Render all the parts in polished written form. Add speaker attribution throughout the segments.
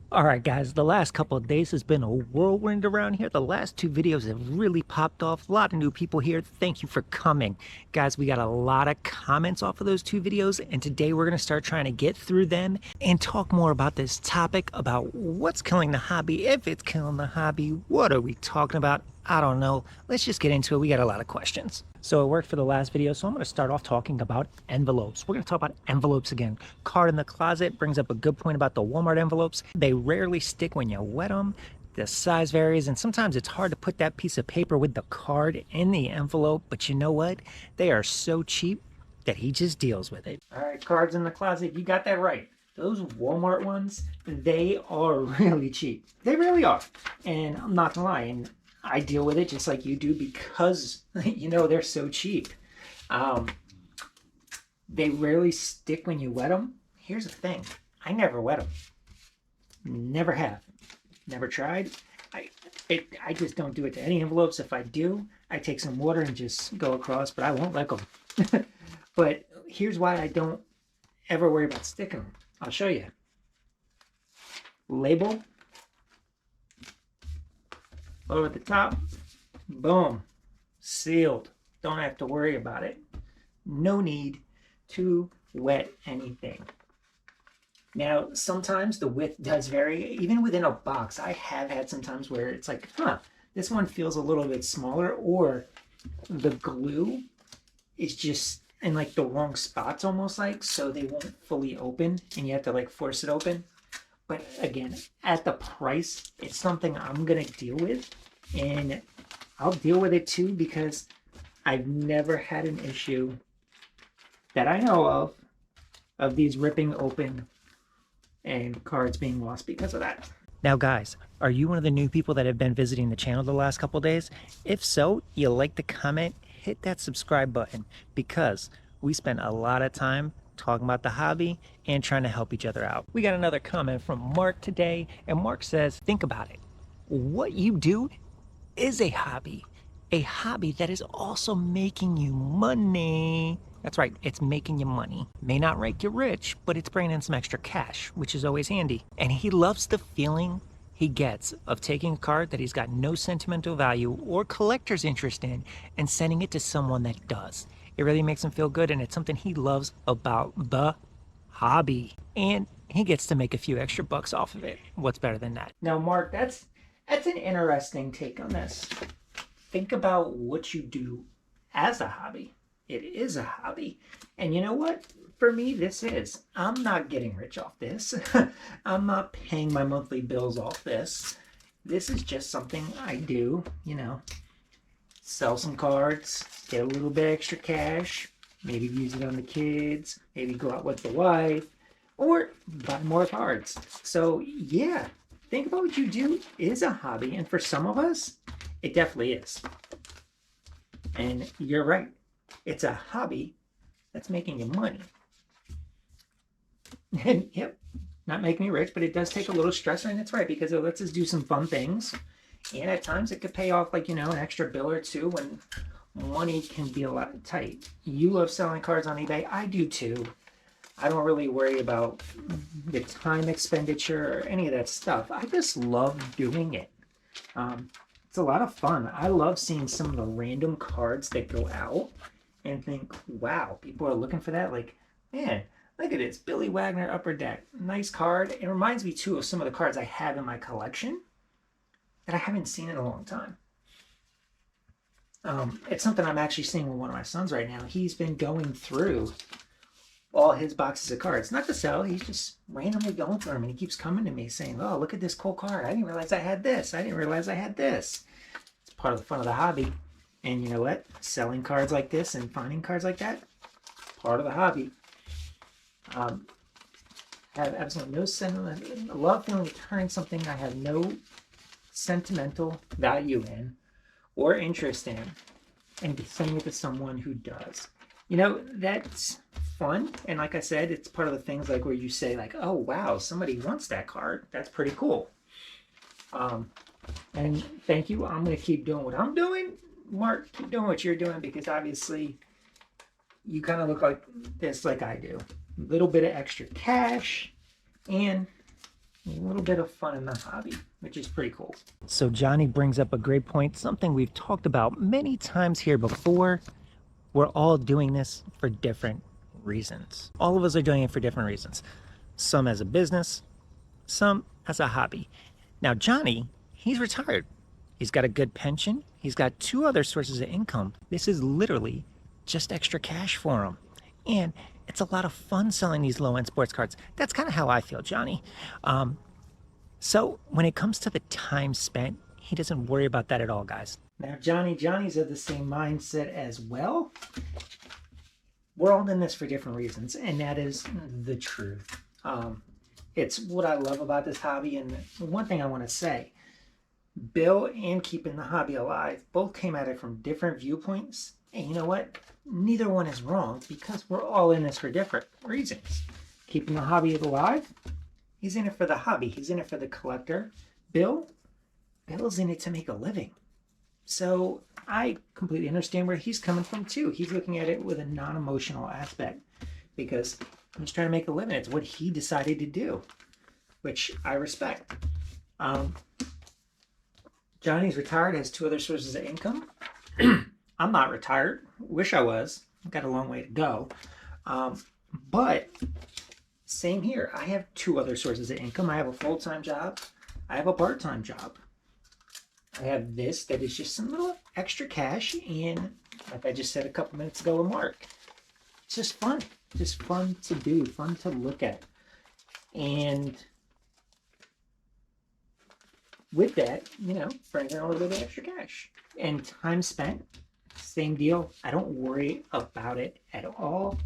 Speaker 1: All right, guys, the last couple of days has been a whirlwind around here. The last two videos have really popped off. A lot of new people here. Thank you for coming. Guys, we got a lot of comments off of those two videos, and today we're going to start trying to get through them and talk more about this topic about what's killing the hobby. If it's killing the hobby, what are we talking about? I don't know. Let's just get into it. We got a lot of questions. So it worked for the last video, so I'm going to start off talking about envelopes. We're going to talk about envelopes again. Card in the closet brings up a good point about the Walmart envelopes. They rarely stick when you wet them. The size varies, and sometimes it's hard to put that piece of paper with the card in the envelope, but you know what? They are so cheap that he just deals with it. All right, cards in the closet, you got that right. Those Walmart ones, they are really cheap. They really are. And I'm not gonna lie, and I deal with it just like you do because, they're so cheap. Um, they rarely stick when you wet them. Here's the thing. I never wet them. Never have. Never tried. I just don't do it to any envelopes. If I do, I take some water and just go across, but I won't like them. But here's why I don't ever worry about sticking them. I'll show you. Label. Over at the top. Boom. Sealed. Don't have to worry about it. No need to wet anything. Now, sometimes the width does vary. Even within a box, I have had some times where it's like, this one feels a little bit smaller, or the glue is just in like the wrong spots almost, like, so they won't fully open and you have to like force it open. But again, at the price, it's something I'm going to deal with, and I'll deal with it too because I've never had an issue that I know of these ripping open and cards being lost because of that. Now, guys, are you one of the new people that have been visiting the channel the last couple days? If so, you like the comment, hit that subscribe button, because we spend a lot of time talking about the hobby and trying to help each other out. We got another comment from Mark today, and Mark says, think about it. What you do is a hobby that is also making you money. That's right, it's making you money. May not make you rich, but it's bringing in some extra cash, which is always handy. And he loves the feeling he gets of taking a card that he's got no sentimental value or collector's interest in and sending it to someone that does. It really makes him feel good, and it's something he loves about the hobby. And he gets to make a few extra bucks off of it. What's better than that? Now, Mark, that's an interesting take on this. Think about what you do as a hobby. It is a hobby. And you know what? For me, this is. I'm not getting rich off this. I'm not paying my monthly bills off this. This is just something I do, sell some cards, get a little bit extra cash, maybe use it on the kids, maybe go out with the wife, or buy more cards. So yeah, think about what you do is a hobby. And for some of us, it definitely is. And you're right. It's a hobby that's making you money. And yep, not making me rich, but it does take a little stress, and that's right, because it lets us do some fun things. And at times it could pay off, like, an extra bill or two when money can be a lot tight. You love selling cards on eBay. I do too. I don't really worry about the time expenditure or any of that stuff. I just love doing it. It's a lot of fun. I love seeing some of the random cards that go out and think, wow, people are looking for that. Like, man, look at this, Billy Wagner Upper Deck. Nice card. It reminds me too of some of the cards I have in my collection that I haven't seen in a long time. It's something I'm actually seeing with one of my sons right now. He's been going through all his boxes of cards. Not to sell, he's just randomly going through them, and he keeps coming to me saying, oh, look at this cool card. I didn't realize I had this. I didn't realize I had this. It's part of the fun of the hobby. And you know what? Selling cards like this and finding cards like that, part of the hobby. Have absolutely no sentiment. I love feeling returning something I have no sentimental value in or interest in, and sending it to someone who does. That's fun. And like I said, it's part of the things like where you say like, oh wow, somebody wants that card. That's pretty cool. And thank you. I'm going to keep doing what I'm doing. Mark, keep doing what you're doing, because obviously you kind of look like this, like I do. A little bit of extra cash, and a little bit of fun in the hobby, which is pretty cool. So Johnny brings up a great point, something we've talked about many times here before. We're all doing this for different reasons. All of us are doing it for different reasons. Some as a business, some as a hobby. Now Johnny, he's retired. He's got a good pension. He's got 2 other sources of income. This is literally just extra cash for him. And it's a lot of fun selling these low-end sports cards. That's kind of how I feel, Johnny. So when it comes to the time spent, he doesn't worry about that at all, guys. Now, Johnny's of the same mindset as well. We're all in this for different reasons, and that is the truth. It's what I love about this hobby, and one thing I want to say, Bill and Keeping the Hobby Alive both came at it from different viewpoints, and you know what? Neither one is wrong because we're all in this for different reasons. Keeping the Hobby Alive, he's in it for the hobby. He's in it for the collector. Bill's in it to make a living. So I completely understand where he's coming from too. He's looking at it with a non-emotional aspect because he's trying to make a living. It's what he decided to do, which I respect. Johnny's retired, has 2 other sources of income. I'm not retired. Wish I was. I've got a long way to go. But same here. I have 2 other sources of income. I have a full-time job. I have a part-time job. I have this that is just some little extra cash. And like I just said a couple minutes ago with Mark, it's just fun. Just fun to do, fun to look at. And with that, you know, brings in a little bit of extra cash. And time spent, same deal. I don't worry about it at all.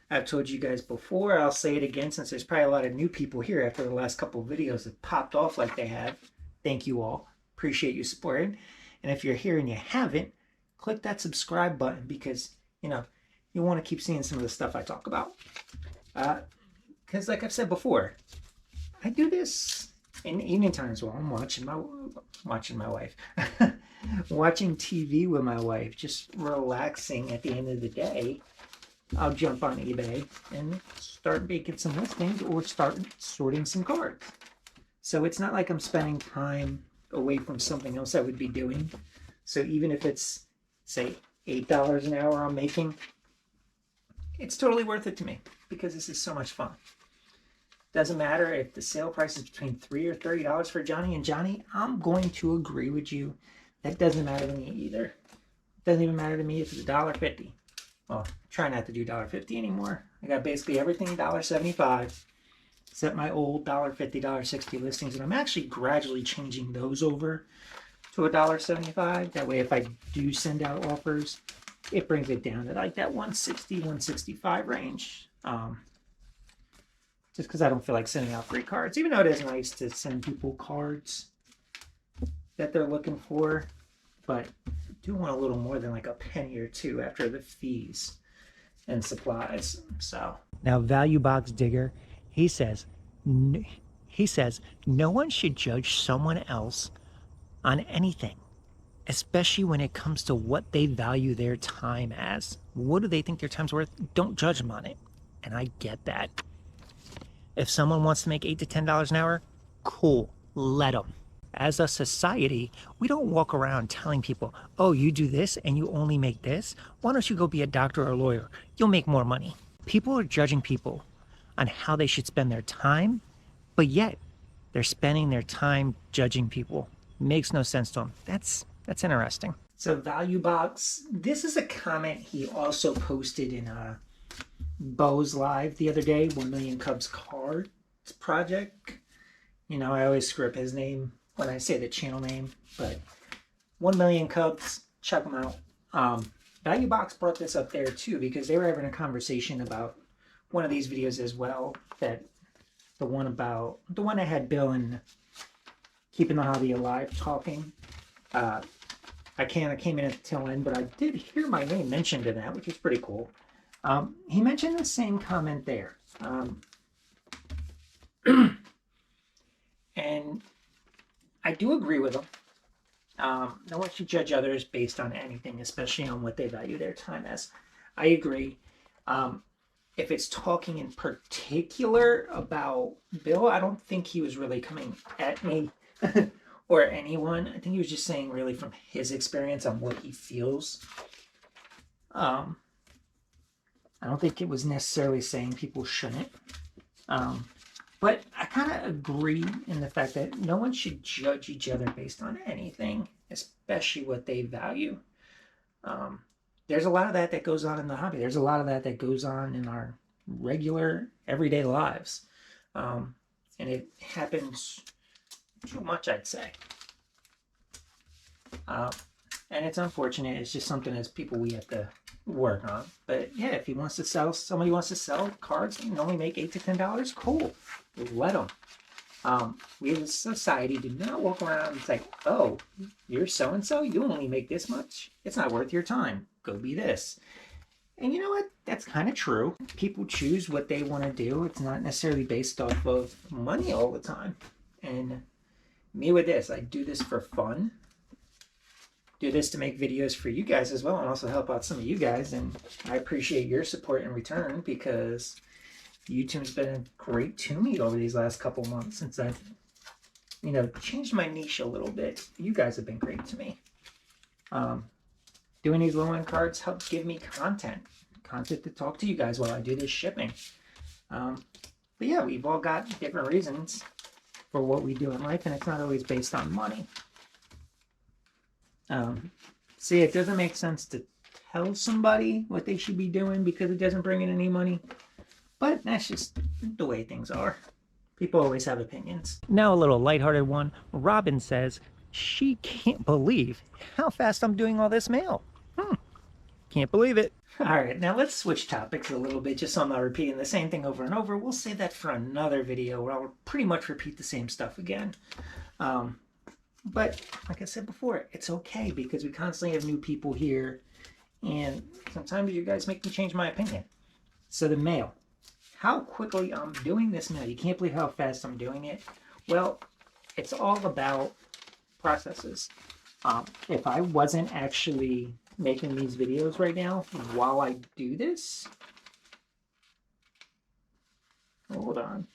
Speaker 1: I've told you guys before, I'll say it again since there's probably a lot of new people here after the last couple of videos that popped off like they have. Thank you all. Appreciate you supporting. And if you're here and you haven't, click that subscribe button because, you know, you want to keep seeing some of the stuff I talk about. Because like I've said before, I do this in evening times while I'm watching my wife. Watching TV with my wife, just relaxing at the end of the day. I'll jump on eBay and start making some listings or start sorting some cards. So it's not like I'm spending time away from something else I would be doing. So even if it's, say, $8 an hour I'm making, it's totally worth it to me because this is so much fun. Doesn't matter if the sale price is between $3 or $30 for Johnny and Johnny, I'm going to agree with you. That doesn't matter to me either. It doesn't even matter to me if it's $1.50. Well, try not to do $1.50 anymore. I got basically everything $1.75, except my old $1.50, $1.60 listings, and I'm actually gradually changing those over to $1.75. That way, if I do send out offers, it brings it down to like that $1.60, $1.65 range. Just because I don't feel like sending out free cards, even though it is nice to send people cards that they're looking for, but I do want a little more than like a penny or two after the fees and supplies. So now Value Box Digger, he says no one should judge someone else on anything, especially when it comes to what they value their time as. What do they think their time's worth? Don't judge them on it. And I get that. If someone wants to make $8 to $10 an hour, cool, let them. As a society, we don't walk around telling people, oh, you do this and you only make this. Why don't you go be a doctor or a lawyer? You'll make more money. People are judging people on how they should spend their time, but yet they're spending their time judging people. Makes no sense to them. That's interesting. So Value Box, this is a comment he also posted in Bo's Live the other day, 1 Million Cubs Cards Project. You know, I always screw up his name when I say the channel name, but 1 Million Cubs, check them out. Value Box brought this up there too because they were having a conversation about one of these videos as well. That the one that had Bill and Keeping the Hobby Alive talking. I came in at the tail end, but I did hear my name mentioned in that, which is pretty cool. He mentioned the same comment there. And I do agree with him. No one should judge others based on anything, especially on what they value their time as. I agree. if it's talking in particular about Bill, I don't think he was really coming at me or anyone. I think he was just saying really from his experience on what he feels. I don't think it was necessarily saying people shouldn't. But I kind of agree in the fact that no one should judge each other based on anything, especially what they value. There's a lot of that goes on in the hobby. There's a lot of that goes on in our regular, everyday lives. And it happens too much, I'd say. And it's unfortunate. It's just something as people we have to work on. But yeah, if somebody wants to sell cards and only make $8 to $10, cool. Let them. We as a society do not walk around and say, oh, you're so-and-so, you only make this much. It's not worth your time. Go be this. And you know what? That's kind of true. People choose what they want to do. It's not necessarily based off of money all the time. And me with this, I do this for fun. Do this to make videos for you guys as well and also help out some of you guys. And I appreciate your support in return because YouTube's been great to me over these last couple months since I've, changed my niche a little bit. You guys have been great to me. Doing these low-end cards helps give me content to talk to you guys while I do this shipping. But yeah, we've all got different reasons for what we do in life, and it's not always based on money. See, it doesn't make sense to tell somebody what they should be doing because it doesn't bring in any money. But that's just the way things are. People always have opinions. Now a little lighthearted one. Robin says she can't believe how fast I'm doing all this mail. Can't believe it. All right, now let's switch topics a little bit just so I'm not repeating the same thing over and over. We'll save that for another video where I'll pretty much repeat the same stuff again. But like I said before, it's okay because we constantly have new people here and sometimes you guys make me change my opinion. So the mail. How quickly I'm doing this mail. You can't believe how fast I'm doing it. Well, it's all about processes. If I wasn't actually making these videos right now while I do this, hold on.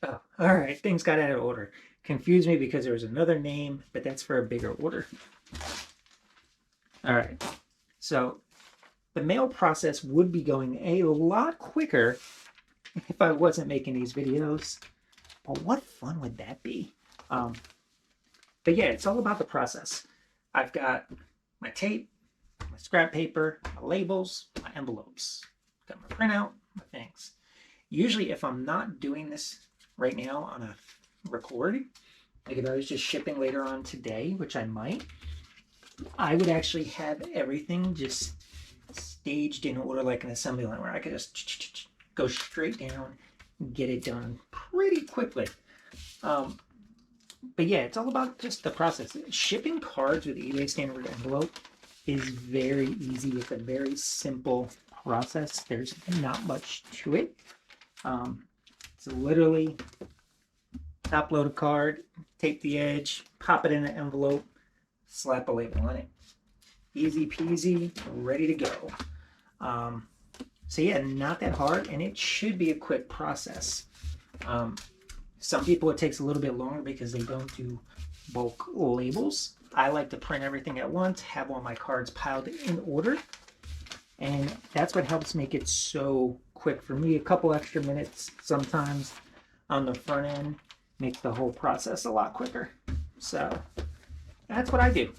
Speaker 1: Oh, all right, things got out of order. Confused me because there was another name, but that's for a bigger order. All right, so the mail process would be going a lot quicker if I wasn't making these videos. But what fun would that be? But yeah, it's all about the process. I've got my tape, my scrap paper, my labels, my envelopes. Got my printout, my things. Usually if I'm not doing this right now on a record, like if I was just shipping later on today, which I might, I would actually have everything just staged in order like an assembly line where I could just go straight down and get it done pretty quickly. But yeah, it's all about just the process. Shipping cards with eBay standard envelope is very easy. It's a very simple process. There's not much to it. It's literally top load a card, tape the edge, pop it in an envelope, slap a label on it. Easy peasy, ready to go. So yeah, not that hard, and it should be a quick process. Some people it takes a little bit longer because they don't do bulk labels. I like to print everything at once, have all my cards piled in order, and that's what helps make it so quick for me. A couple extra minutes sometimes on the front end makes the whole process a lot quicker. So that's what I do.